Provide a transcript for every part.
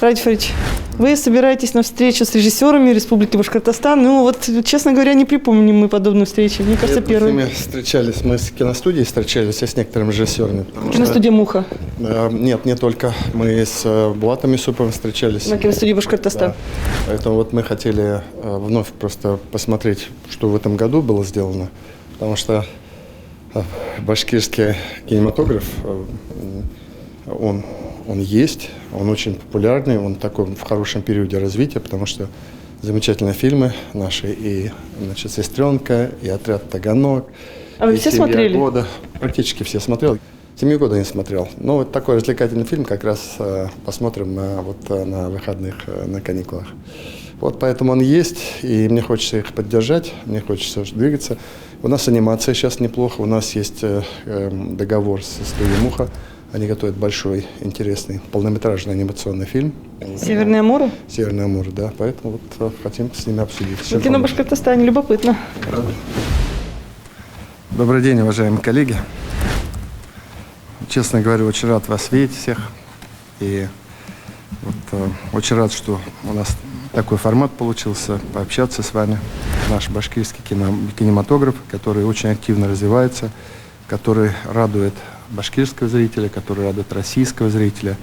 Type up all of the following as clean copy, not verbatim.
Радик Фаридович, вы собираетесь на встречу с режиссерами Республики Башкортостан. Ну вот, честно говоря, не припомним мы подобную встречу. Мне кажется, первый. Мы встречались, мы с киностудией встречались, с некоторыми режиссерами. Киностудия «Муха». Нет, не только. Мы с Булатом Юсуповым встречались. На киностудии Башкортостан. Да. Поэтому вот мы хотели вновь просто посмотреть, что в этом году было сделано. Потому что башкирский кинематограф, он есть, он очень популярный, он такой в хорошем периоде развития, потому что замечательные фильмы наши, и, значит, «Сестренка», и «Отряд Таганок». А вы все смотрели? Года. Практически все смотрел. 7 года не смотрел. Но вот такой развлекательный фильм как раз посмотрим на выходных, на каникулах. Вот поэтому он есть, и мне хочется их поддержать, мне хочется двигаться. У нас анимация сейчас неплохо, у нас есть договор со студией «Муха». Они готовят большой, интересный, полнометражный анимационный фильм. «Северное море»? «Северное море», да. Поэтому вот хотим с ними обсудить. В кино Башкортостане любопытно. Добрый день, уважаемые коллеги. Честно говоря, очень рад вас видеть всех. И вот, очень рад, что у нас такой формат получился, пообщаться с вами. Наш башкирский кинематограф, который очень активно развивается, который радует башкирского зрителя, который радует российского зрителя.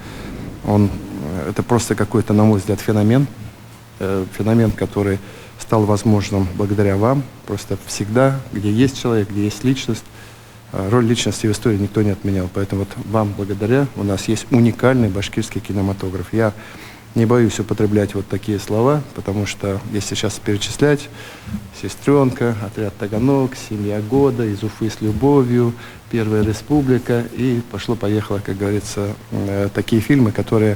Это просто какой-то, на мой взгляд, феномен, который стал возможным благодаря вам. Просто всегда, где есть человек, где есть личность, роль личности в истории никто не отменял. Поэтому вот вам благодаря у нас есть уникальный башкирский кинематограф. Я не боюсь употреблять вот такие слова, потому что если сейчас перечислять: «Сестренка», «Отряд Таганок», «Семья года», «Из Уфы с любовью», «Первая республика», и пошло-поехало, как говорится, такие фильмы, которые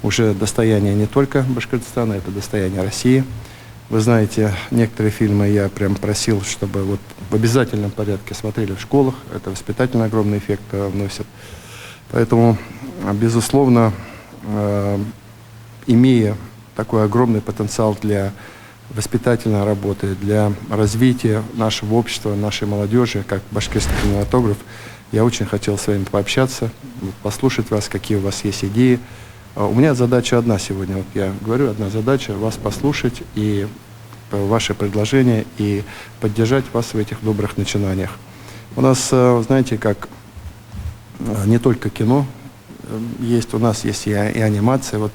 уже достояние не только Башкортостана, это достояние России. Вы знаете, некоторые фильмы я прям просил, чтобы вот в обязательном порядке смотрели в школах. Это воспитательный огромный эффект вносит. Поэтому, безусловно, имея такой огромный потенциал для воспитательной работы, для развития нашего общества, нашей молодежи, как башкирский кинематограф, я очень хотел с вами пообщаться, послушать вас, какие у вас есть идеи. У меня задача одна сегодня, вот я говорю, одна задача — вас послушать и ваши предложения, и поддержать вас в этих добрых начинаниях. У нас, знаете, как не только кино есть, у нас есть и анимация. Вот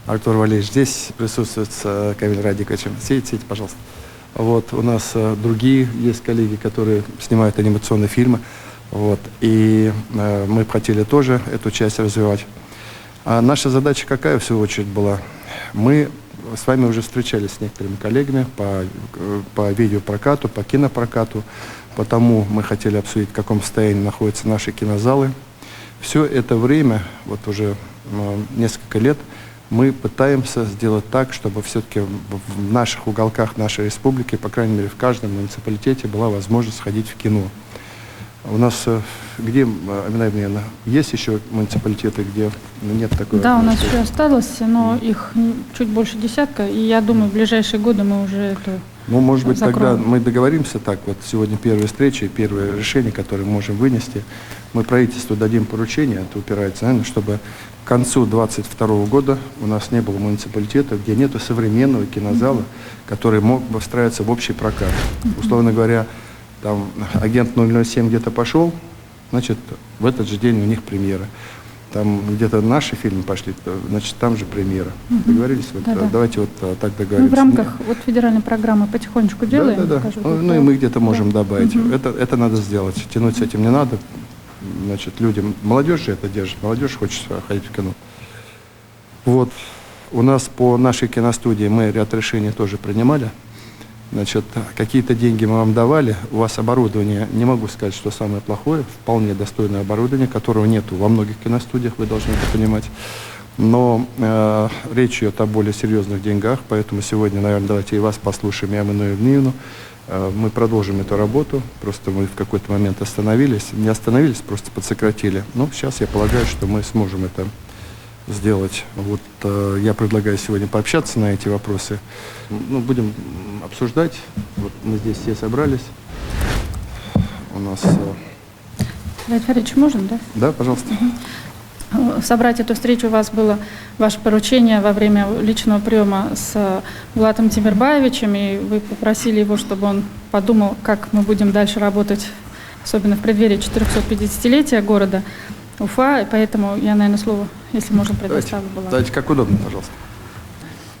Артур Валерьевич здесь присутствует с Камилем Радиковичем. Сидите, пожалуйста. Вот, у нас другие есть коллеги, которые снимают анимационные фильмы. Вот, и мы хотели тоже эту часть развивать. А наша задача какая, в свою очередь, была? Мы с вами уже встречались с некоторыми коллегами по видеопрокату, по кинопрокату. Потому мы хотели обсудить, в каком состоянии находятся наши кинозалы. Все это время, вот уже несколько лет, мы пытаемся сделать так, чтобы все-таки в наших уголках нашей республики, по крайней мере в каждом муниципалитете, была возможность сходить в кино. У нас где, Амина Ивановна, есть еще муниципалитеты, где нет такой? Да, у нас еще осталось, но их чуть больше десятка, и я думаю, в ближайшие годы мы уже это может быть, закроем. тогда мы договоримся так, вот сегодня первая встреча, первое решение, которое мы можем вынести. Мы правительству дадим поручение, это упирается, наверное, чтобы к концу 2022 года у нас не было муниципалитета, где нету современного кинозала, который мог бы встраиваться в общий прокат. Условно говоря, там агент 007 где-то пошел, значит, в этот же день у них премьера. Там где-то наши фильмы пошли, значит, там же премьера. Договорились? Вот, да. Давайте вот так договоримся. Мы в рамках вот федеральной программы потихонечку делаем. Да. Ну и мы где-то можем добавить. Это надо сделать. Тянуть с этим не надо. Значит, людям, молодежь же это держит, молодежь хочет ходить в кино. Вот, у нас по нашей киностудии мы ряд решений тоже принимали. Значит, какие-то деньги мы вам давали, у вас оборудование, не могу сказать, что самое плохое, вполне достойное оборудование, которого нету во многих киностудиях, вы должны это понимать. Но речь идет о более серьезных деньгах, поэтому сегодня, наверное, давайте и вас послушаем, и Амину Ивановну. Мы продолжим эту работу, просто мы в какой-то момент остановились, не остановились, просто подсократили. Но сейчас я полагаю, что мы сможем это сделать. Вот я предлагаю сегодня пообщаться на эти вопросы. Ну, будем обсуждать. Вот мы здесь все собрались. У нас... Радик Фаридович, можно, да? Да, пожалуйста. собрать эту встречу. У вас было ваше поручение во время личного приема с Булатом Тимирбаевичем, и вы попросили его, чтобы он подумал, как мы будем дальше работать, особенно в преддверии 450-летия города Уфа. И поэтому я, наверное, слово, если можно, предоставлю Булату. Давайте, как удобно, пожалуйста.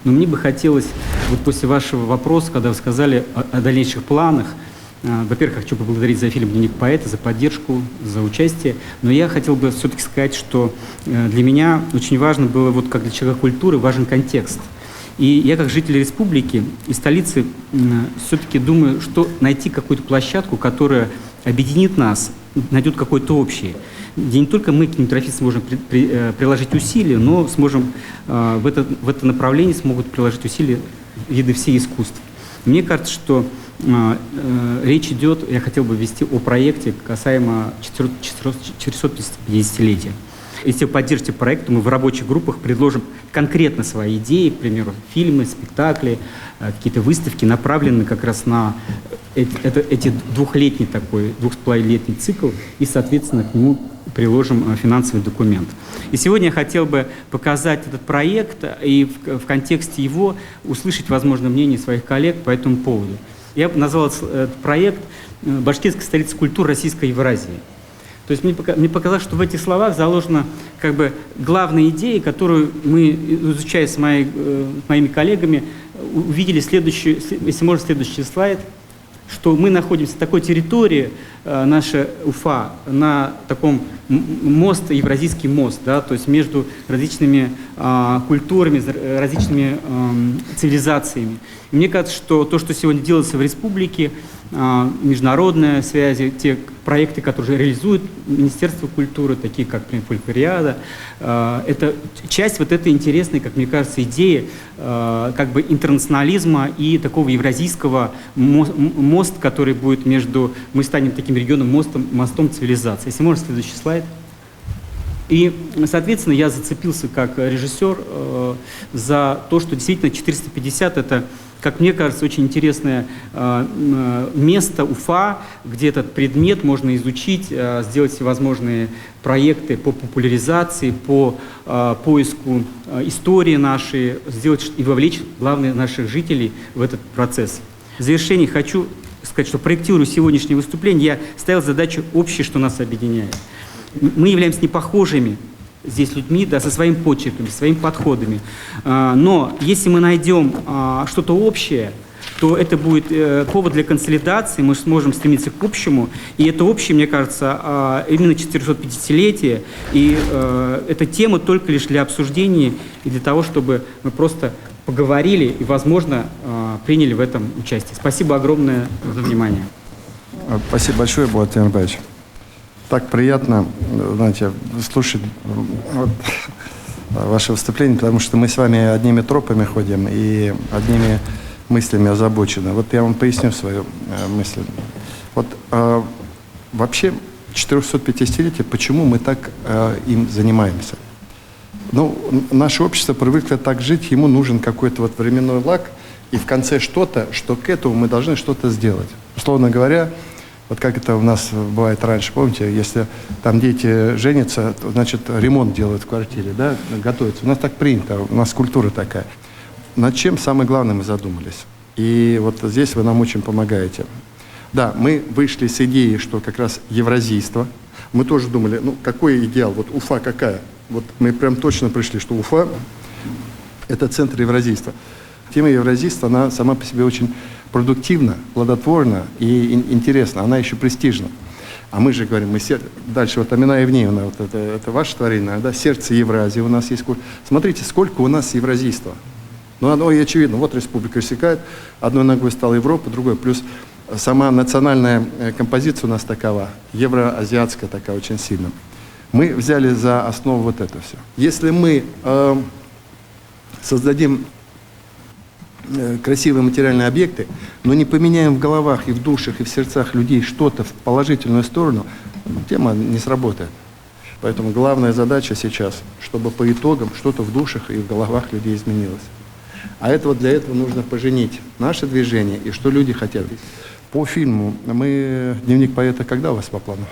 Но мне бы хотелось, вот после вашего вопроса, когда вы сказали о дальнейших планах, во-первых, хочу поблагодарить за фильм «Дневник поэта», за поддержку, за участие. Но я хотел бы все-таки сказать, что для меня очень важно было, вот как для человека культуры, важен контекст. И я как житель республики и столицы все-таки думаю, что найти какую-то площадку, которая объединит нас, найдет какое-то общее, где не только мы, кинематографисты, сможем приложить усилия, но сможем в это направление смогут приложить усилия виды всех искусств. Мне кажется, что речь идет, я хотел бы ввести о проекте касаемо 450-летия. Если вы поддержите проект, то мы в рабочих группах предложим конкретно свои идеи, к примеру, фильмы, спектакли, какие-то выставки, направленные как раз на эти двухлетний такой, 2,5-летний цикл, и, соответственно, к нему приложим финансовый документ. И сегодня я хотел бы показать этот проект и в контексте его услышать, возможно, мнение своих коллег по этому поводу. Я бы назвал этот проект «Башкирская столица культуры Российской Евразии». То есть мне показалось, что в этих словах заложена как бы главная идея, которую мы, изучая с моими коллегами, увидели следующий, если можно, следующий слайд, что мы находимся на такой территории, наша Уфа, на таком евразийский мост, да, то есть между различными культурами, различными цивилизациями. И мне кажется, что то, что сегодня делается в республике, международные связи, те проекты, которые реализует Министерство культуры, такие как Фольклориада, это часть вот этой интересной, как мне кажется, идеи как бы интернационализма и такого евразийского моста, который будет между, мы станем таким регионом, мостом цивилизации. Если можно, следующий слайд. И, соответственно, я зацепился как режиссер за то, что действительно 450 – это, как мне кажется, очень интересное место Уфа, где этот предмет можно изучить, сделать всевозможные проекты по популяризации, по поиску истории нашей, сделать и вовлечь, главное, наших жителей в этот процесс. В завершение хочу сказать, что проектируя сегодняшнее выступление, я ставил задачу общее, что нас объединяет. Мы являемся непохожими здесь людьми, да, со своими почерками, своими подходами. Но если мы найдем что-то общее, то это будет повод для консолидации, мы сможем стремиться к общему. И это общее, мне кажется, именно 450-летие. И эта тема только лишь для обсуждения и для того, чтобы мы просто поговорили и, возможно, приняли в этом участие. Спасибо огромное за внимание. Спасибо большое, Булат Тимирбаевич. Так приятно, знаете, слушать ваше выступление, потому что мы с вами одними тропами ходим и одними мыслями озабочены. Вот я вам поясню свою мысль. Вот вообще 450-летие, почему мы так им занимаемся? Ну, наше общество привыкло так жить, ему нужен какой-то вот временной лаг, и в конце что-то, что к этому мы должны что-то сделать. Условно говоря, вот как это у нас бывает раньше, помните, если там дети женятся, то, значит, ремонт делают в квартире, да, готовятся. У нас так принято, у нас культура такая. Над чем самое главное мы задумались? И вот здесь вы нам очень помогаете. Да, мы вышли с идеей, что как раз евразийство. Мы тоже думали, ну, какой идеал, вот Уфа какая? Вот мы прям точно пришли, что Уфа – это центр евразийства. Тема евразийства, она сама по себе очень продуктивна, плодотворна и интересна, она еще престижна. А мы же говорим, дальше вот Амина Евгеньевна, вот это ваше творение, да, сердце Евразии у нас есть. Смотрите, сколько у нас евразийства. Ну, оно и очевидно, вот республика иссякает, одной ногой стала Европа, другой, плюс сама национальная композиция у нас такова, евроазиатская такая очень сильная. Мы взяли за основу вот это все. Если мы создадим красивые материальные объекты, но не поменяем в головах и в душах, и в сердцах людей что-то в положительную сторону, тема не сработает. Поэтому главная задача сейчас, чтобы по итогам что-то в душах и в головах людей изменилось. А для этого нужно поженить наше движение и что люди хотят. По фильму «Дневник поэта» когда у вас по плану?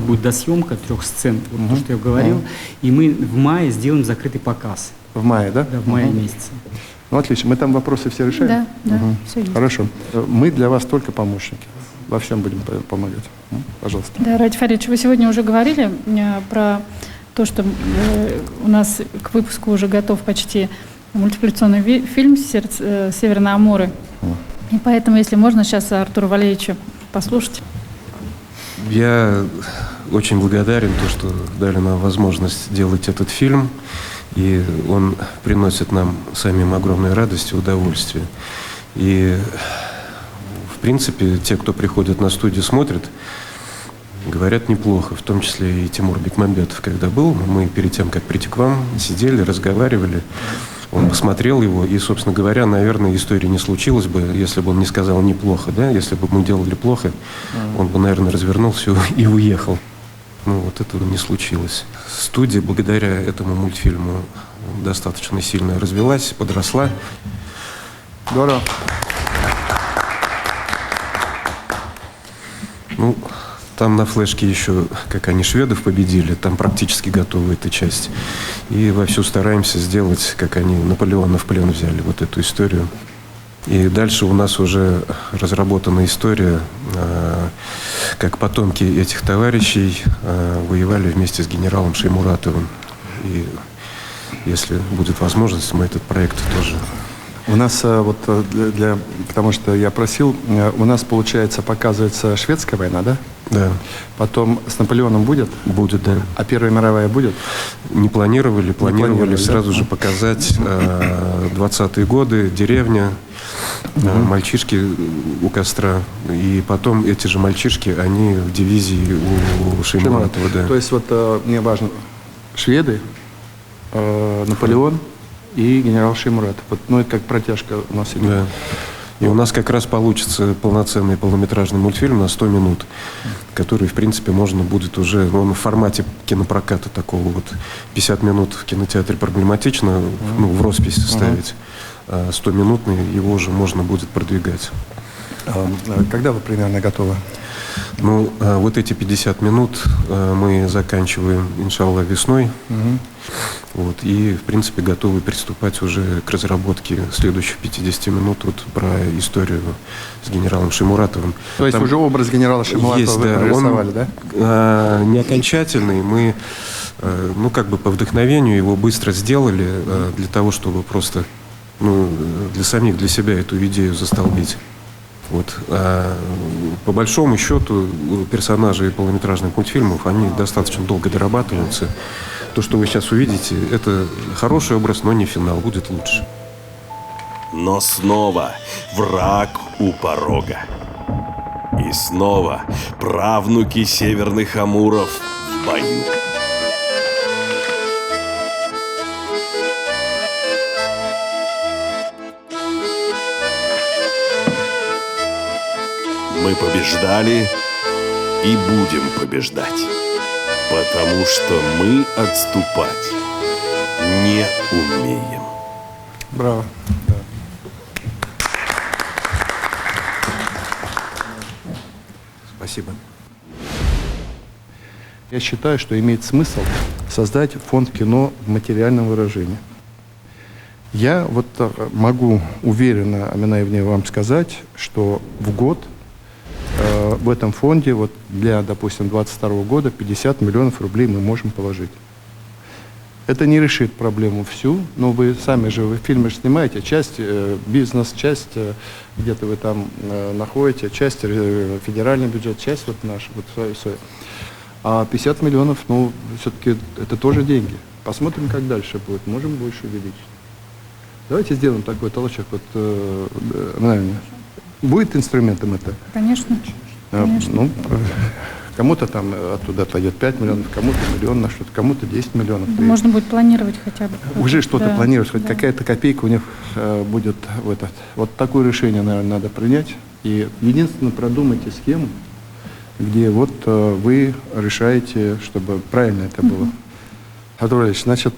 будет досъемка 3 сцен, вот то, что я говорил. И мы в мае сделаем закрытый показ. В мае, да? Да, в мае месяце. Ну, отлично. Мы там вопросы все решаем? Да, да, все есть. Хорошо. Мы для вас только помощники. Во всем будем помогать. Пожалуйста. Да, Ради Фаридович, вы сегодня уже говорили про то, что у нас к выпуску уже готов почти мультипликационный фильм «Северные Амуры». И поэтому, если можно, сейчас Артуру Валерьевичу послушать. Я очень благодарен, что дали нам возможность делать этот фильм. И он приносит нам самим огромную радость и удовольствие. И, в принципе, те, кто приходит на студию, смотрят, говорят неплохо. В том числе и Тимур Бекмамбетов, когда был. Мы перед тем, как прийти к вам, сидели, разговаривали. Он посмотрел его, и, собственно говоря, наверное, истории не случилось бы, если бы он не сказал неплохо, да? Если бы мы делали плохо, он бы, наверное, развернулся и уехал. Ну, вот этого не случилось. Студия, благодаря этому мультфильму, достаточно сильно развилась, подросла. Здорово. Ну, там на флешке еще, как они шведов победили, там практически готова эта часть. И вовсю стараемся сделать, как они Наполеона в плен взяли, вот эту историю. И дальше у нас уже разработана история, как потомки этих товарищей воевали вместе с генералом Шеймуратовым. И если будет возможность, мы этот проект тоже... У нас потому что я просил, у нас, получается, показывается шведская война, да? Да. Потом с Наполеоном будет? Будет, да. А Первая мировая будет? Не планировали, планировали, сразу да? же показать 20-е годы, деревня, мальчишки у костра. И потом эти же мальчишки, они в дивизии у Шеймуратова. Да. То есть мне важно, шведы, Наполеон и генерал Шеймуратов. Это как протяжка у нас идет. Да. И у нас как раз получится полноценный полнометражный мультфильм на 100 минут, который, в принципе, можно будет уже в формате кинопроката такого 50 минут в кинотеатре проблематично, в роспись ставить, а 100-минутный его уже можно будет продвигать. Когда вы примерно готовы? Ну, вот эти 50 минут мы заканчиваем, иншаллах, весной. Вот, и, в принципе, готовы приступать уже к разработке следующих 50 минут про историю с генералом Шеймуратовым. То есть уже образ генерала Шеймуратова вы прорисовали, да? Не окончательный. Мы, по вдохновению его быстро сделали для того, чтобы просто, для себя эту идею застолбить. Вот. А по большому счету персонажи полнометражных мультфильмов, они достаточно долго дорабатываются. То, что вы сейчас увидите, это хороший образ, но не финал, будет лучше. Но снова враг у порога. И снова правнуки северных амуров в бою. Мы побеждали и будем побеждать, потому что мы отступать не умеем. Браво. Да. Спасибо. Я считаю, что имеет смысл создать фонд кино в материальном выражении. Я могу уверенно, Амина, вам сказать, что в год в этом фонде для, допустим, 2022 года 50 миллионов рублей мы можем положить. Это не решит проблему всю, но вы сами же, вы фильмы снимаете, часть бизнес, часть где-то вы там находите, часть федеральный бюджет, часть наш, свой. А 50 миллионов, все-таки это тоже деньги. Посмотрим, как дальше будет, можем больше увеличить. Давайте сделаем такой толчок. Будет инструментом это? Конечно. Конечно. Кому-то там оттуда отойдет 5 миллионов, кому-то миллион на что-то, кому-то 10 миллионов. Можно будет планировать хотя бы. Уже что-то планировать, хоть какая-то копейка у них будет в этот. Вот такое решение, наверное, надо принять. И единственное, продумайте схему, где вы решаете, чтобы правильно это было. Артур Валерьевич, значит,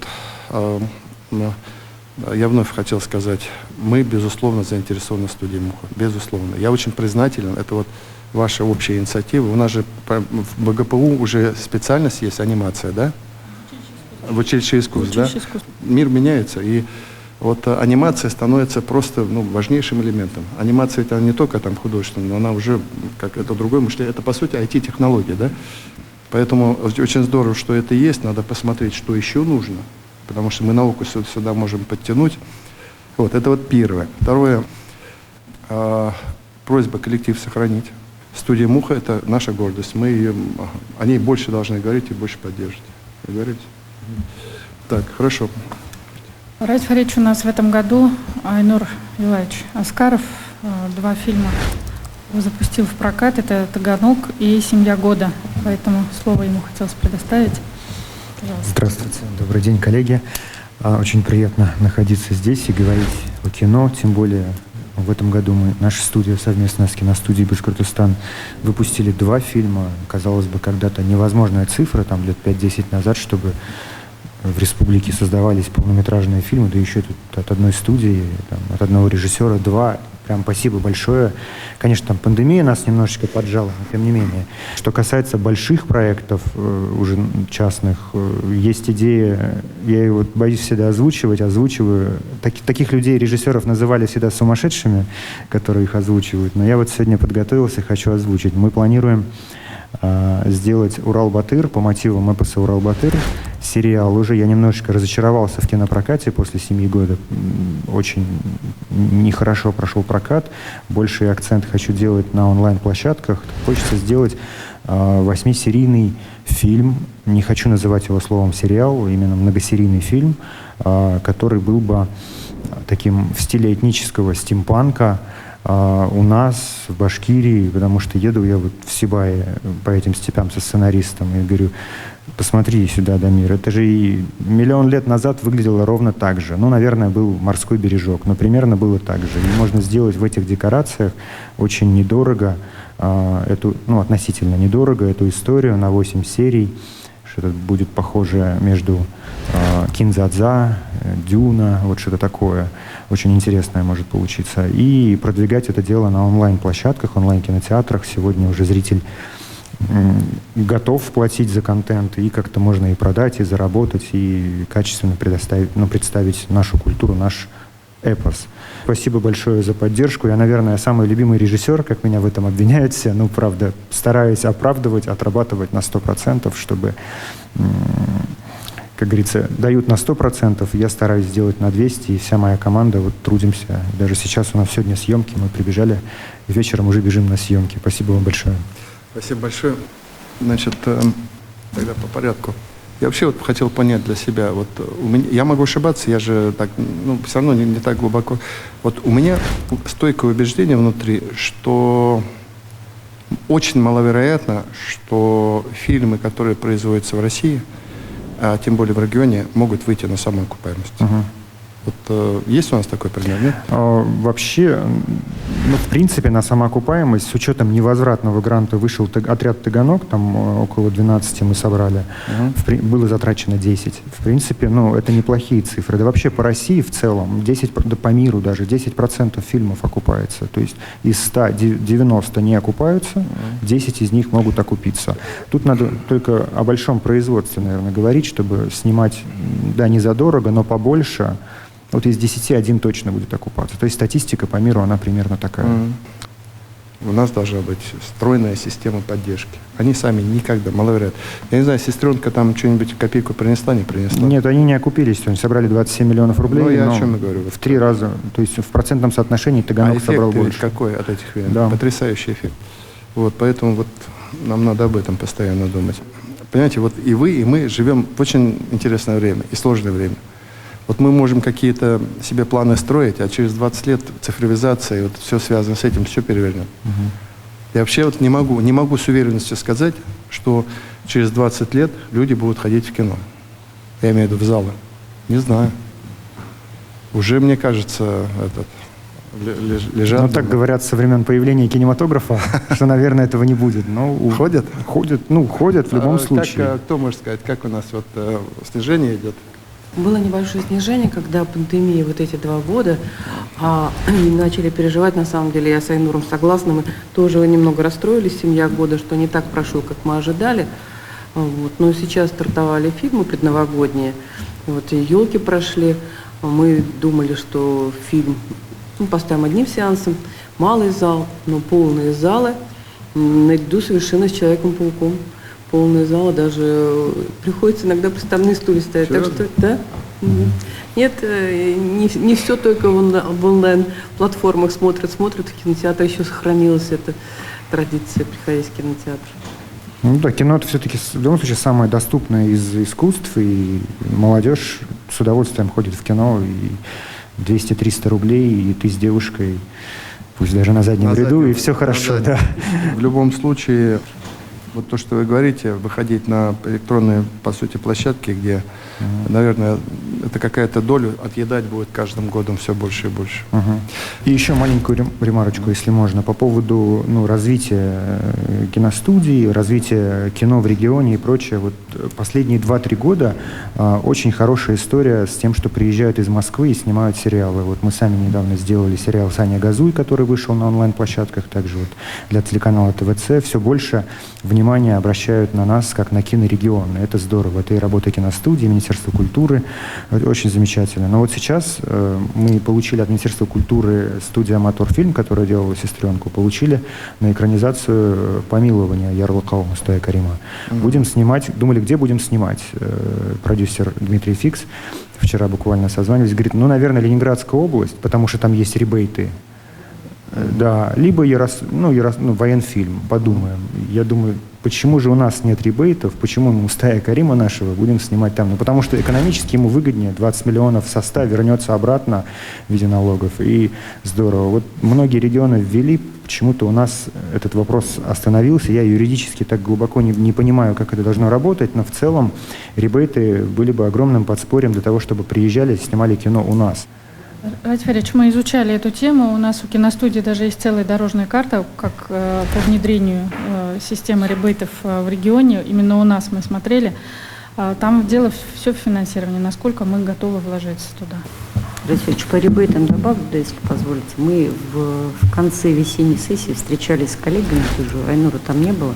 я вновь хотел сказать, мы, безусловно, заинтересованы в студии «Муха». Безусловно. Я очень признателен. Это ваша общая инициатива. У нас же в БГПУ уже специальность есть, анимация, да? В училище искусств, да? Мир меняется, и вот анимация становится просто важнейшим элементом. Анимация это не только там художественная, но она уже как это другое мышление. Это по сути IT-технология, да? Поэтому очень здорово, что это есть. Надо посмотреть, что еще нужно, потому что мы науку сюда можем подтянуть. Вот, это вот первое. Второе, просьба коллектив сохранить. Студия «Муха» — это наша гордость. Мы ее, о ней больше должны говорить и больше поддерживать. Вы говорите? Так, хорошо. Раис Фаридович, у нас в этом году Айнур Юлаевич Аскаров 2 фильма запустил в прокат. Это «Таганок» и «Семья года». Поэтому слово ему хотелось предоставить. Пожалуйста. Здравствуйте. Добрый день, коллеги. Очень приятно находиться здесь и говорить о кино, тем более в этом году наша студия совместно с киностудией «Башкортостан» выпустили 2 фильма. Казалось бы, когда-то невозможная цифра, там лет 5-10 назад, чтобы в республике создавались полнометражные фильмы, да еще тут от одной студии, там, от одного режиссера 2. Прям спасибо большое. Конечно, там пандемия нас немножечко поджала, но тем не менее. Что касается больших проектов, уже частных, есть идея, я ее вот боюсь всегда озвучиваю. Таких людей, режиссеров, называли всегда сумасшедшими, которые их озвучивают. Но я вот сегодня подготовился, хочу озвучить. Мы планируем сделать «Урал-Батыр» по мотивам эпоса «Урал-Батыр». Сериал уже. Я немножечко разочаровался в кинопрокате после 7 года. Очень нехорошо прошел прокат. Больший акцент хочу делать на онлайн-площадках. Хочется сделать 8-серийный фильм. Не хочу называть его словом «сериал», именно многосерийный фильм, который был бы таким в стиле этнического стимпанка, у нас в Башкирии, потому что еду я вот в Сибае по этим степям со сценаристом и говорю: посмотри сюда, Дамир, это же и миллион лет назад выглядело ровно так же. Ну, наверное, был морской бережок, но примерно было так же. И можно сделать в этих декорациях очень недорого, относительно недорого эту историю на 8 серий. Что-то будет похоже между Кинзадза, Дюна, вот что-то такое. Очень интересное может получиться. И продвигать это дело на онлайн-площадках, онлайн-кинотеатрах. Сегодня уже зритель готов платить за контент, и как-то можно и продать, и заработать, и качественно представить нашу культуру, наш эпос. Спасибо большое за поддержку. Я, наверное, самый любимый режиссер, как меня в этом обвиняют все. Ну, правда, стараюсь оправдывать, отрабатывать на 100%, чтобы, как говорится, дают на 100%, я стараюсь сделать на 200%, и вся моя команда вот трудимся. Даже сейчас у нас сегодня съемки, мы прибежали, и вечером уже бежим на съемки. Спасибо вам большое. Спасибо большое. Значит, тогда по порядку. Я вообще вот хотел понять для себя, вот я могу ошибаться, я же так, все равно не так глубоко. Вот у меня стойкое убеждение внутри, что очень маловероятно, что фильмы, которые производятся в России, а тем более в регионе, могут выйти на самоокупаемость. Вот есть у нас такой пример, нет? Вообще, в принципе, на самоокупаемость, с учетом невозвратного гранта, вышел отряд «Таганок», там около 12 мы собрали, было затрачено 10. В принципе, это неплохие цифры. Да вообще по России в целом, 10, да по миру даже, 10% фильмов окупается. То есть из 100 90 не окупаются, 10 из них могут окупиться. Тут надо только о большом производстве, наверное, говорить, чтобы снимать, да, не задорого, но побольше. Вот из 10 1 точно будет окупаться. То есть статистика по миру, она примерно такая. У нас должна быть стройная система поддержки. Они сами никогда, маловероятно. Я не знаю, сестренка там что-нибудь копейку принесла, не принесла? Нет, они не окупились. Они собрали 27 миллионов рублей. Я о чем и говорю. В 3 раза. То есть в процентном соотношении «Таганок» собрал больше. Какой от этих фильмов? Да. Потрясающий эффект. Вот, поэтому вот нам надо об этом постоянно думать. Понимаете, вот и вы, и мы живем в очень интересное время и сложное время. Вот мы можем какие-то себе планы строить, а через 20 лет цифровизация, и вот все связано с этим, все перевернем. Я вообще вот не могу с уверенностью сказать, что через 20 лет люди будут ходить в кино. Я имею в виду в залы. Не знаю. Уже, мне кажется, лежат... так говорят со времен появления кинематографа, что, наверное, этого не будет. Но Ходят? Ходят в любом случае. Кто может сказать, как у нас вот снижение идет? Было небольшое снижение, когда пандемия вот эти 2 года, и начали переживать, на самом деле, я с Айнуром согласна, мы тоже немного расстроились, семья года, что не так прошел, как мы ожидали. Вот. Но сейчас стартовали фильмы предновогодние, вот и елки прошли, мы думали, что фильм поставим одним сеансом, малый зал, но полные залы, наряду совершенно с Человеком-пауком. Полные залы, даже приходится иногда приставные стулья ставить. Так что, да? Нет, не все только в онлайн-платформах смотрят, в кинотеатре еще сохранилась эта традиция приходить в кинотеатр. Ну да, кино это все-таки в любом случае самое доступное из искусств, и молодежь с удовольствием ходит в кино, и 200-300 рублей, и ты с девушкой, пусть даже на заднем ряду, и все хорошо, да. В любом случае, вот то, что вы говорите, выходить на электронные, по сути, площадки, где, наверное, это какая-то доля отъедать будет каждым годом все больше и больше. И еще маленькую ремарочку, если можно, по поводу развития киностудий, развития кино в регионе и прочее. Вот последние 2-3 года очень хорошая история с тем, что приезжают из Москвы и снимают сериалы. Вот мы сами недавно сделали сериал «Саня Газуй», который вышел на онлайн-площадках, также вот для телеканала ТВЦ. Все больше внимания обращают на нас, как на кинорегион. Это здорово. Это и работа киностудии, Министерства культуры. Очень замечательно. Но вот сейчас мы получили от Министерства культуры студия «Моторфильм», которая делала «Сестренку», получили на экранизацию «Помилование» Ярлыка Мустая Карима. Будем снимать, думали, где будем снимать. Продюсер Дмитрий Фикс вчера буквально созванивались, говорит, наверное, Ленинградская область, потому что там есть ребейты. Да, либо военфильм, подумаем. Я думаю, почему же у нас нет ребейтов, почему Мустая Карима нашего будем снимать там? Потому что экономически ему выгоднее, 20 миллионов со 100 вернется обратно в виде налогов, и здорово. Вот многие регионы ввели, почему-то у нас этот вопрос остановился. Я юридически так глубоко не понимаю, как это должно работать, но в целом ребейты были бы огромным подспорьем для того, чтобы приезжали и снимали кино у нас. Ратиф Ильич, мы изучали эту тему. У нас у киностудии даже есть целая дорожная карта, как по внедрению системы ребейтов в регионе. Именно у нас мы смотрели. Там дело все в финансировании, насколько мы готовы вложиться туда. Ратиф Ильич, по ребейтам добавлю, да, если позволите. Мы в конце весенней сессии встречались с коллегами, тоже Айнура там не было.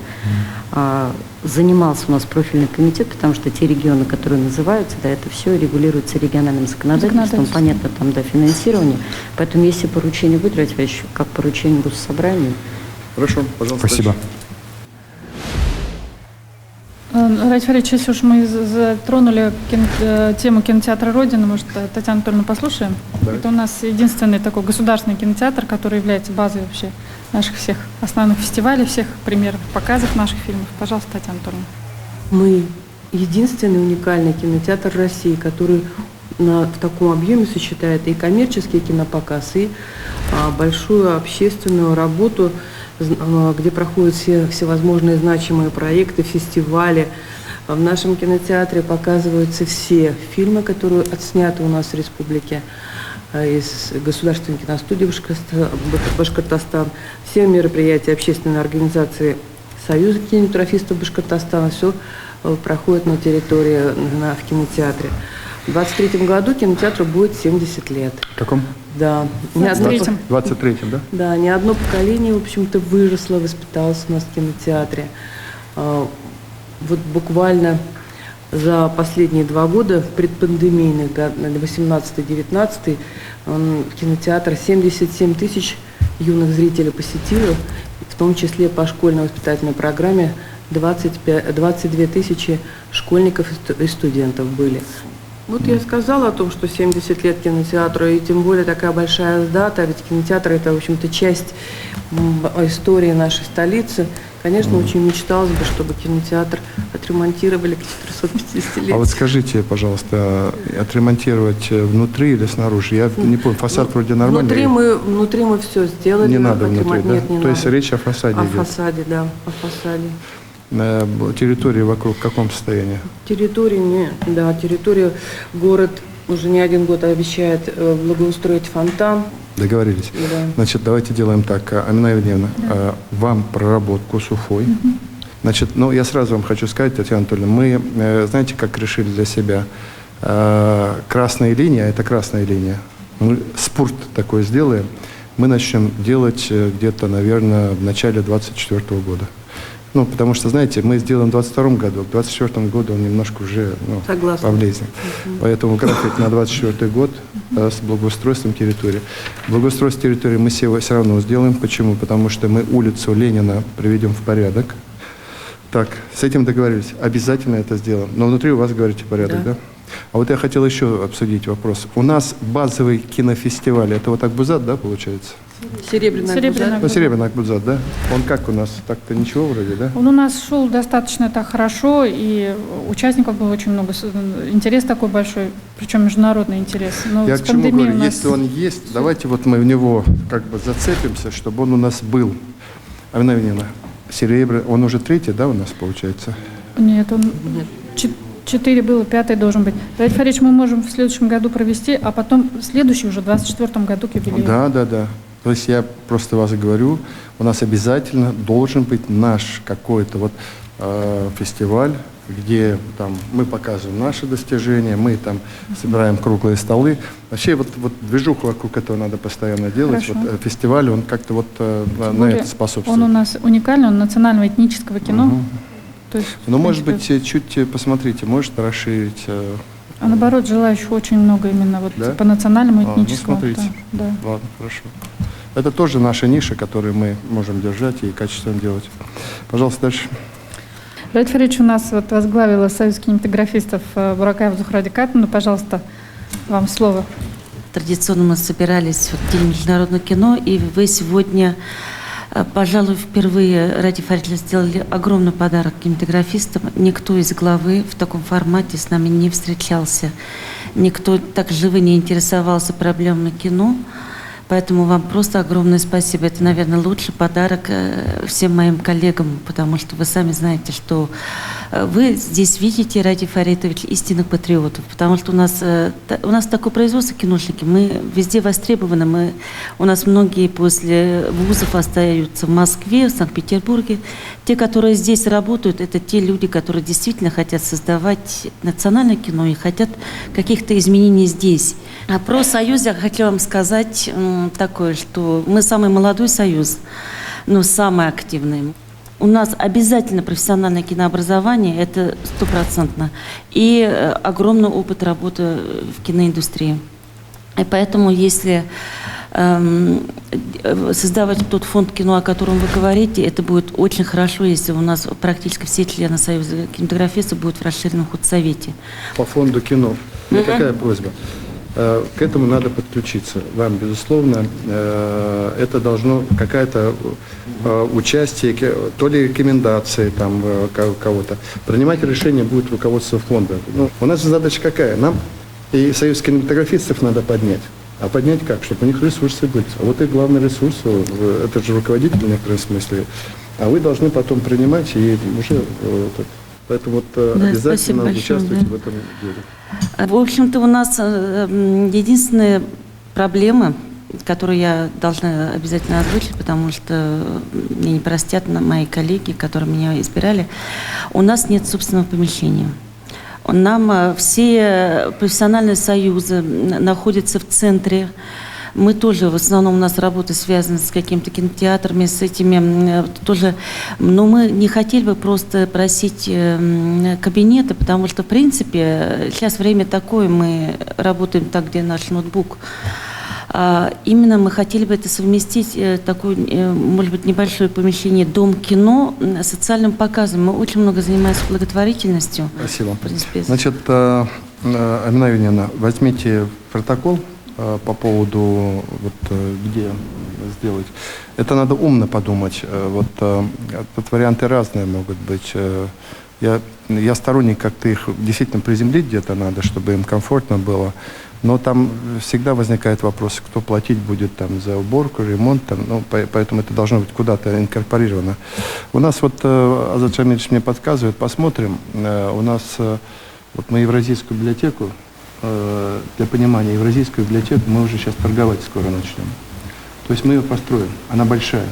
Занимался у нас профильный комитет, потому что те регионы, которые называются, да, это все регулируется региональным законодательством, понятно, там, да, финансирование. Поэтому если поручение будет, Ратиф Ильич, как поручение Госсобранию. Хорошо, пожалуйста. Спасибо. Ратиф Ильич, если уж мы затронули тему кинотеатра «Родина», может, Татьяну Анатольевну послушаем? Да. Это у нас единственный такой государственный кинотеатр, который является базой вообще наших всех основных фестивалей, всех премьеров, показов наших фильмов. Пожалуйста, Татьяна Анатольевна. Мы единственный уникальный кинотеатр России, который в таком объеме сочетает и коммерческий кинопоказ, и большую общественную работу, где проходят все всевозможные значимые проекты, фестивали. В нашем кинотеатре показываются все фильмы, которые отсняты у нас в республике, из Государственной киностудии Башкортостан, все мероприятия общественной организации Союза кинематографистов Башкортостана, все проходит на территории, в кинотеатре. В 2023 году кинотеатру будет 70 лет. В каком? Да. В 23-м, да? Да, ни одно поколение, в общем-то, выросло, воспиталось у нас в кинотеатре. Вот буквально за последние 2 года, предпандемийных, 18-19, кинотеатр 77 тысяч юных зрителей посетило, в том числе по школьной воспитательной программе 22 тысячи школьников и студентов были. Вот я сказала о том, что 70 лет кинотеатру, и тем более такая большая дата, ведь кинотеатр – это, в общем-то, часть истории нашей столицы. Конечно, очень мечталось бы, чтобы кинотеатр отремонтировали к 450 лет. А вот скажите, пожалуйста, отремонтировать внутри или снаружи? Я не помню, фасад вроде нормальный. Внутри мы все сделали. Не надо внутри, да? Нет, не То надо. есть речь о фасаде идет? О фасаде, да, о фасаде. Территория вокруг в каком состоянии? Территория, город уже не один год обещает благоустроить фонтан. Договорились. Да. Значит, давайте делаем так. Амина Евгеньевна, вам проработку с Уфой. Значит, я сразу вам хочу сказать, Татьяна Анатольевна, мы, знаете, как решили для себя? красная линия, это красная линия. Мы спорт такой сделаем. Мы начнем делать где-то, наверное, в начале 2024 года. Ну, потому что, знаете, мы сделаем в 2022 году, к 2024 году он немножко уже повлезет. Поэтому график на 2024 год с благоустройством территории. Благоустройство территории мы все равно сделаем. Почему? Потому что мы улицу Ленина приведем в порядок. Так, с этим договорились. Обязательно это сделаем. Но внутри у вас, говорите, порядок, да? А вот я хотел еще обсудить вопрос. У нас базовый кинофестиваль, это вот Акбузат, да, получается? Серебряный Акбузат. Ну, Серебряный Акбузат, да? Он как у нас? Так-то ничего вроде, да? Он у нас шел достаточно так хорошо, и участников было очень много, интерес такой большой, причем международный интерес. Но я с к чему пандемией говорю, у нас... если он есть, давайте вот мы в него как бы зацепимся, чтобы он у нас был. Амина Винина, серебряный, он уже третий, да, у нас получается? Нет, он... 4 было, 5-й должен быть. Давид Фаридович, мы можем в следующем году провести, а потом в следующий уже, в 2024 году к юбилею. Да. То есть я просто вас говорю, у нас обязательно должен быть наш какой-то вот фестиваль, где там мы показываем наши достижения, мы там собираем круглые столы. Вообще вот движуху вокруг этого надо постоянно делать. Хорошо. Вот фестиваль, он как-то вот на это способствует. Он у нас уникальный, он национального этнического кино. То есть, ну, может быть, чуть посмотрите, может расширить. А наоборот, желающих очень много именно вот да? по национальному этническому. Ну, смотрите. Да. Ладно, хорошо. Это тоже наша ниша, которую мы можем держать и качественно делать. Пожалуйста, дальше. Давид Фаридович у нас вот возглавила Союз кинематографистов Буракаева Зухра Катовна. Пожалуйста, вам слово. Традиционно мы собирались в День международного кино, и вы сегодня, пожалуй, впервые ради Фаридовича сделали огромный подарок кинематографистам. Никто из главы в таком формате с нами не встречался. Никто так живо не интересовался проблемами кино. Поэтому вам просто огромное спасибо. Это, наверное, лучший подарок всем моим коллегам, потому что вы сами знаете, что вы здесь видите, Ради Фаритович, истинных патриотов. Потому что у нас такое производство киношники, мы везде востребованы. У нас многие после вузов остаются в Москве, в Санкт-Петербурге. Те, которые здесь работают, это те люди, которые действительно хотят создавать национальное кино и хотят каких-то изменений здесь. А про союз я хотела вам сказать такое, что мы самый молодой союз, но самый активный. У нас обязательно профессиональное кинообразование, это 100%, и огромный опыт работы в киноиндустрии. И поэтому, если создавать тот фонд кино, о котором вы говорите, это будет очень хорошо, если у нас практически все члены Союза кинематографистов будут в расширенном худсовете. По фонду кино. Какая просьба? К этому надо подключиться. Вам, безусловно, это должно какое-то участие, то ли рекомендации там кого-то. Принимать решение будет руководство фонда. Ну, у нас задача какая? Нам и Союз кинематографистов надо поднять. А поднять как? Чтобы у них ресурсы были. А вот их главный ресурс, это же руководитель в некотором смысле. А вы должны потом принимать и уже... Поэтому вот обязательно участвуйте в этом деле. В общем-то, у нас единственная проблема, которую я должна обязательно озвучить, потому что мне не простят мои коллеги, которые меня избирали, у нас нет собственного помещения. Нам все профессиональные союзы находятся в центре. Мы тоже, в основном у нас работа связана с какими-то кинотеатрами, с этими тоже. Но мы не хотели бы просто просить кабинеты, потому что, в принципе, сейчас время такое, мы работаем так, где наш ноутбук. Именно мы хотели бы это совместить, такое, может быть, небольшое помещение «Дом кино» с социальным показом. Мы очень много занимаемся благотворительностью. Спасибо. Значит, Амина Юрьевна, возьмите протокол по поводу, вот, где сделать. Это надо умно подумать. Вот варианты разные могут быть. Я сторонник, как-то их действительно приземлить где-то надо, чтобы им комфортно было. Но там всегда возникает вопрос, кто платить будет там за уборку, ремонт, там, ну, поэтому это должно быть куда-то инкорпорировано. У нас вот Азат Шамильевич мне подсказывает, посмотрим. У нас вот мы Евразийскую библиотеку, для понимания, Евразийскую библиотеку мы уже сейчас торговать скоро начнем. То есть мы ее построим, она большая.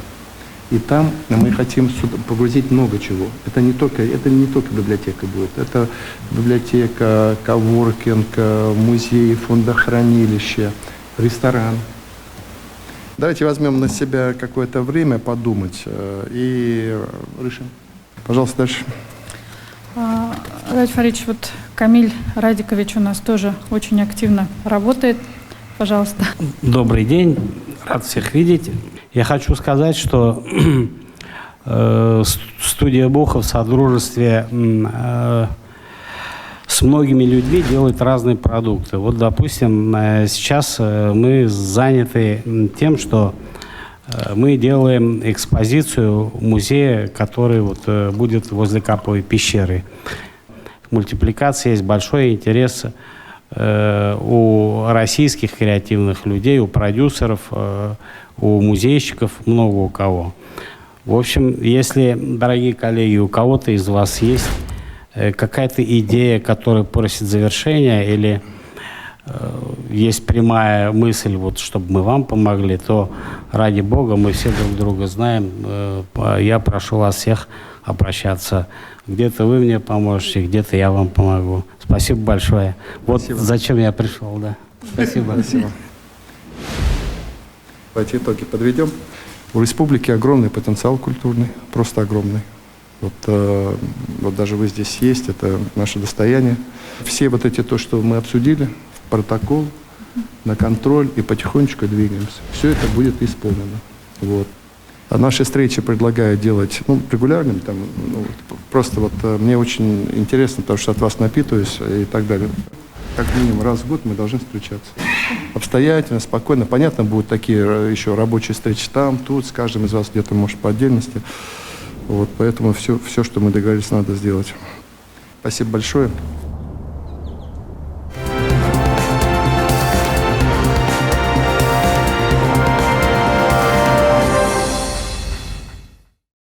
И там мы хотим сюда погрузить много чего. Это не только библиотека будет. Это библиотека, коворкинг, музей, фондохранилище, ресторан. Давайте возьмем на себя какое-то время подумать и решим. Пожалуйста, дальше. Ради Фаридович, вот Камиль Радикович у нас тоже очень активно работает. Пожалуйста. Добрый день, рад всех видеть. Я хочу сказать, что студия Бохов в содружестве с многими людьми делает разные продукты. Вот, допустим, сейчас мы заняты тем, что мы делаем экспозицию музея, который вот будет возле Карповой пещеры. Мультипликация есть, большой интерес у российских креативных людей, у продюсеров, у музейщиков, много у кого. В общем, если, дорогие коллеги, у кого-то из вас есть какая-то идея, которая просит завершения, или есть прямая мысль, вот, чтобы мы вам помогли, то ради Бога, мы все друг друга знаем. Я прошу вас всех обращаться. Где-то вы мне поможете, где-то я вам помогу. Спасибо большое. Вот спасибо. Зачем я пришел, да. Спасибо. Спасибо. Давайте итоги подведем. У республики огромный потенциал культурный, просто огромный. Вот даже вы здесь есть, это наше достояние. Все вот эти то, что мы обсудили, в протокол, на контроль и потихонечку двигаемся. Все это будет исполнено. Вот. А наши встречи предлагаю делать регулярными. Просто мне очень интересно, потому что от вас напитываюсь и так далее. Как минимум раз в год мы должны встречаться. Обстоятельно, спокойно. Понятно, будут такие еще рабочие встречи там, тут, с каждым из вас где-то, может, по отдельности. Вот, поэтому все, что мы договорились, надо сделать. Спасибо большое.